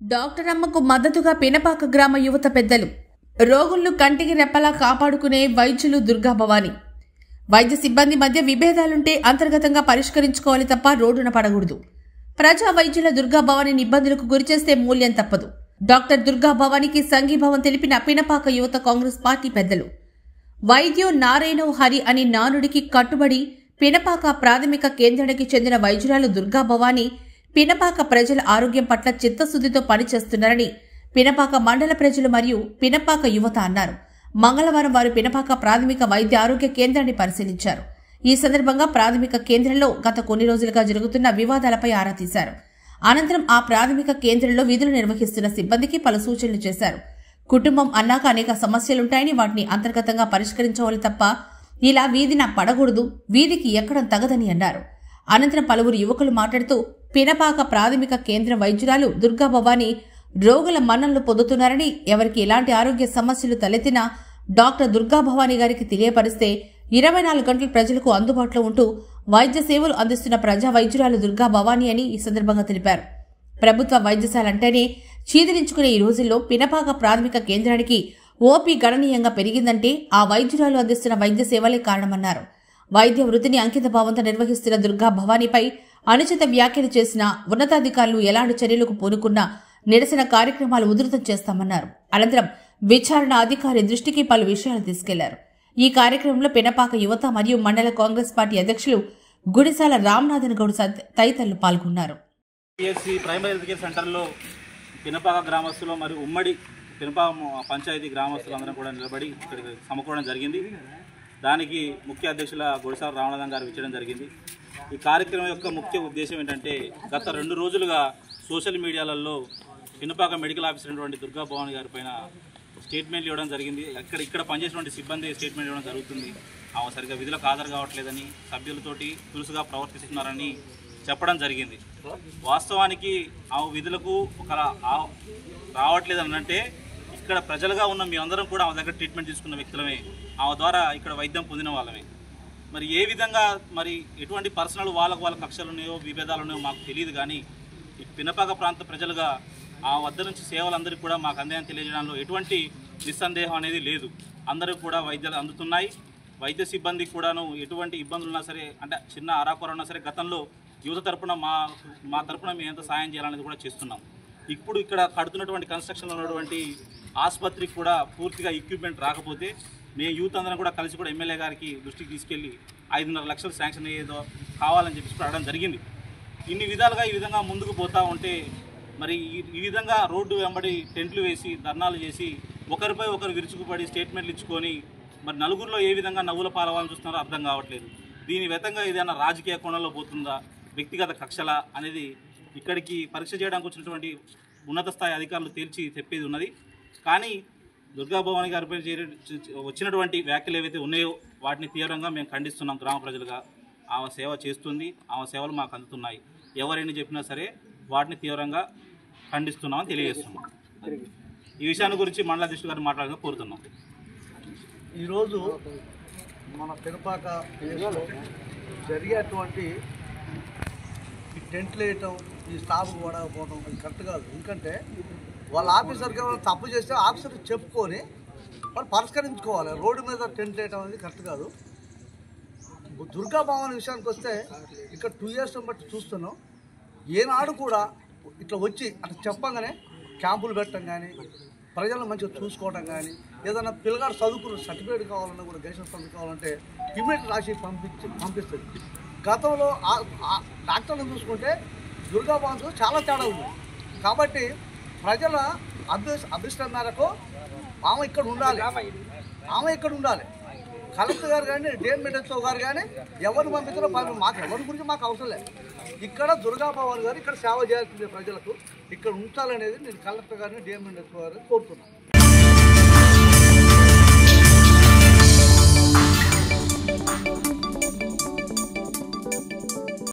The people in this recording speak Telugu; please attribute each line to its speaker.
Speaker 1: డాక్టర్ అమ్మకు మద్దతుగా పినపాక గ్రామ యువత పెద్దలు. రోగులను కంటికి రెప్పలా కాపాడుకునే వైద్యులు దుర్గా భవానీ. వైద్య సిబ్బంది మధ్య విభేదాలుంటే అంతర్గతంగా పరిష్కరించుకోవాలి తప్ప రోడ్డున పడకూడదు. ప్రజా వైద్యుల దుర్గా భవానీ ఇబ్బందులకు గురిచేస్తే మూల్యం తప్పదు. డాక్టర్ దుర్గా భవానీకి సంఘీభావం తెలిపిన పినపాక యువత కాంగ్రెస్ పార్టీ పెద్దలు. వైద్యో నారాయణో హరి అని నానుడికి కట్టుబడి పినపాక ప్రాథమిక కేంద్రానికి చెందిన వైద్యురాలు దుర్గా భవానీ పినపాక ప్రజల ఆరోగ్యం పట్ల చిత్తశుద్ధితో పనిచేస్తున్నారని పినపాక మండల ప్రజలు మరియు పినపాక యువత అన్నారు. మంగళవారం వారు పినపాక ప్రాథమిక వైద్య ఆరోగ్య కేంద్రాన్ని పరిశీలించారు. ఈ సందర్భంగా ప్రాథమిక కేంద్రంలో గత కొన్ని రోజులుగా జరుగుతున్న వివాదాలపై ఆరా తీశారు. అనంతరం ఆ ప్రాథమిక కేంద్రంలో విధులు నిర్వహిస్తున్న సిబ్బందికి పలు సూచనలు చేశారు. కుటుంబం అన్నాక అనేక సమస్యలుంటాయని వాటిని అంతర్గతంగా పరిష్కరించవాలి తప్ప ఇలా వీధిన పడకూడదు, వీధికి ఎక్కడం తగదని అన్నారు. అనంతరం పలువురు యువకులు మాట్లాడుతూ పినపాక ప్రాథమిక కేంద్ర వైద్యురాలు దుర్గా భవానీ రోగుల మన్ననలు పొందుతున్నారని, ఎవరికి ఎలాంటి ఆరోగ్య సమస్యలు తలెత్తినా డాక్టర్ దుర్గా భవానీ గారికి తెలియపరిస్తే 24 గంటలు ప్రజలకు అందుబాటులో ఉంటూ వైద్య సేవలు అందిస్తున్న ప్రజా వైద్యురాలు దుర్గా భవానీ అని ఈ సందర్భంగా తెలిపారు. ప్రభుత్వ వైద్యశాల అంటేనే చీదరించుకునే ఈ రోజుల్లో పినపాక ప్రాథమిక కేంద్రానికి ఓపీ గణనీయంగా పెరిగిందంటే ఆ వైద్యురాలు అందిస్తున్న వైద్య సేవలే కారణమన్నారు. వైద్య వృత్తిని అంకిత భావంతో నిర్వహిస్తున్న దుర్గా భవానీపై అనుచిత వ్యాఖ్యలు చేసిన ఉన్నతాధికారులు ఎలాంటి చర్యలకు పూనుకున్నా నిరసన కార్యక్రమాలు ఉధృతం చేస్తామన్నారు. అనంతరం విచారణ అధికారి దృష్టికి పలు విషయాలు తీసుకెళ్లారు. ఈ కార్యక్రమంలో పినపాక యువత మరియు మండల కాంగ్రెస్ పార్టీ అధ్యక్షులు గుడిసాల రామనాథన్ గౌడ్ తదితరులు పాల్గొన్నారు.
Speaker 2: ప్రైమరీ ఎడ్యుకేషన్ సెంటర్లో పినపాక గ్రామస్తులు మరియు ఉమ్మడి పినపాక పంచాయతీ గ్రామస్తులు అందరం కూడా నిలబడి ఇక్కడికి సమకూడడం జరిగింది. దానికి ముఖ్య అధ్యక్షుల గుడిసాల రామనాథన్ గారు ఇచ్చడం జరిగింది. ఈ కార్యక్రమం యొక్క ముఖ్య ఉద్దేశం ఏంటంటే, గత 2 రోజులుగా సోషల్ మీడియాలలో పినపాక మెడికల్ ఆఫీసర్ అయినటువంటి దుర్గా భవానీ గారి పైన స్టేట్మెంట్లు ఇవ్వడం జరిగింది. ఇక్కడ పనిచేసినటువంటి సిబ్బంది స్టేట్మెంట్ ఇవ్వడం జరుగుతుంది. ఆమె సరిగ్గా విధులకు హాజరు కావట్లేదని, సభ్యులతోటి తులుసుగా ప్రవర్తిస్తున్నారని చెప్పడం జరిగింది. వాస్తవానికి ఆమె విధులకు రావట్లేదని అంటే, ఇక్కడ ప్రజలుగా ఉన్న మీ అందరం కూడా ఆమె దగ్గర ట్రీట్మెంట్ తీసుకున్న వ్యక్తులమే, ఆమె ద్వారా ఇక్కడ వైద్యం పొందిన వాళ్ళమే. మరి ఏ విధంగా మరి ఎటువంటి పర్సనల్ వాళ్ళ కక్షలు ఉన్నాయో విభేదాలు ఉన్నాయో మాకు తెలియదు. కానీ ఈ పినపాక ప్రాంత ప్రజలుగా ఆ వద్ద నుంచి సేవలందరికీ కూడా మాకు అందాయని తెలియజేయడంలో ఎటువంటి నిస్సందేహం అనేది లేదు. అందరికీ కూడా వైద్యాలు అందుతున్నాయి. వైద్య సిబ్బందికి కూడాను ఎటువంటి ఇబ్బందులు ఉన్నా సరే, అంటే చిన్న ఆరాకొర ఉన్నా సరే, గతంలో యువత తరపున మా తరపున మేము ఎంత సాయం చేయాలనేది కూడా చేస్తున్నాం. ఇప్పుడు ఇక్కడ కడుతున్నటువంటి కన్స్ట్రక్షన్లో ఉన్నటువంటి ఆసుపత్రికి కూడా పూర్తిగా ఎక్విప్మెంట్ రాకపోతే మేము యూత్ అందరం కూడా కలిసి కూడా ఎమ్మెల్యే గారికి దృష్టికి తీసుకెళ్ళి 5.5 లక్షలు శాంక్షన్ అయ్యేదో కావాలని చెప్పి అడగడం జరిగింది. ఇన్ని విధాలుగా ఈ విధంగా ముందుకు పోతూ ఉంటే మరి ఈ విధంగా రోడ్డు వెంబడి టెంట్లు వేసి ధర్నాలు చేసి ఒకరిపై ఒకరు విరుచుకుపడి స్టేట్మెంట్లు ఇచ్చుకొని మరి నలుగురిలో ఏ విధంగా నవ్వుల పాలవాలని చూస్తున్నారో అర్థం కావట్లేదు. దీని విధంగా ఏదైనా రాజకీయ కోణంలో పోతుందా, వ్యక్తిగత కక్షల అనేది ఇక్కడికి పరీక్ష చేయడానికి వచ్చినటువంటి ఉన్నత స్థాయి అధికారులు తేల్చి చెప్పేది ఉన్నది. కానీ దుర్గా భవానీ గారిపై వచ్చినటువంటి వ్యాఖ్యలు ఏవైతే ఉన్నాయో వాటిని తీవ్రంగా మేము ఖండిస్తున్నాం. గ్రామ ప్రజలుగా ఆమె సేవ చేస్తుంది, ఆమె సేవలు మాకు అందుతున్నాయి. ఎవరైనా చెప్పినా సరే వాటిని తీవ్రంగా ఖండిస్తున్నామని తెలియజేస్తున్నాం. ఈ విషయాన్ని గురించి మండల అధ్యక్షుడు గారు మాట్లాడగా కోరుతున్నాం.
Speaker 3: ఈరోజు మన పినపాక జరిగేటువంటి ఈ టెంట్లు వేయటం, ఈ స్టాఫ్ పడకపోవడం అది కరెక్ట్ కాదు. ఎందుకంటే వాళ్ళ ఆఫీసర్కి తప్పు చేస్తే ఆఫీసర్కి చెప్పుకొని వాళ్ళు పరిష్కరించుకోవాలి. రోడ్డు మీద టెంట్ వేయటం అనేది కరెక్ట్ కాదు. దుర్గా భవానీ విషయానికి వస్తే ఇక్కడ 2 years బట్టి చూస్తున్నాం. ఏనాడు కూడా ఇట్లా వచ్చి అట్లా చెప్పగానే క్యాంపులు పెట్టడం కానీ, ప్రజలను మంచిగా చూసుకోవడం కానీ, ఏదైనా పిల్లగాడు చదువుకున్న సర్టిఫికేట్ కావాలన్నా కూడా గేషన్ సర్టిఫికేట్ కావాలంటే ఇమీడియట్ రాసి పంపిస్తుంది. గతంలో డాక్టర్లను చూసుకుంటే దుర్గా భవానీ చాలా తేడా ఉంది. కాబట్టి ప్రజల అభిష్టం మేరకు ఆమె ఇక్కడ ఉండాలి. కలెక్టర్ గారు కానీ, డిఎంఎడ్ఎస్ఓ గారు కానీ ఎవరిని పంపిస్తారో మాకు ఎవరి గురించి మాకు అవసరం లేదు. ఇక్కడ దుర్గా భవానీ గారు ఇక్కడ సేవ చేయాల్సిందే ప్రజలకు. ఇక్కడ ఉంచాలనేది నేను కలెక్టర్ గారిని, డిఎంఎడ్ఎస్ఓ గారిని కోరుతున్నాను.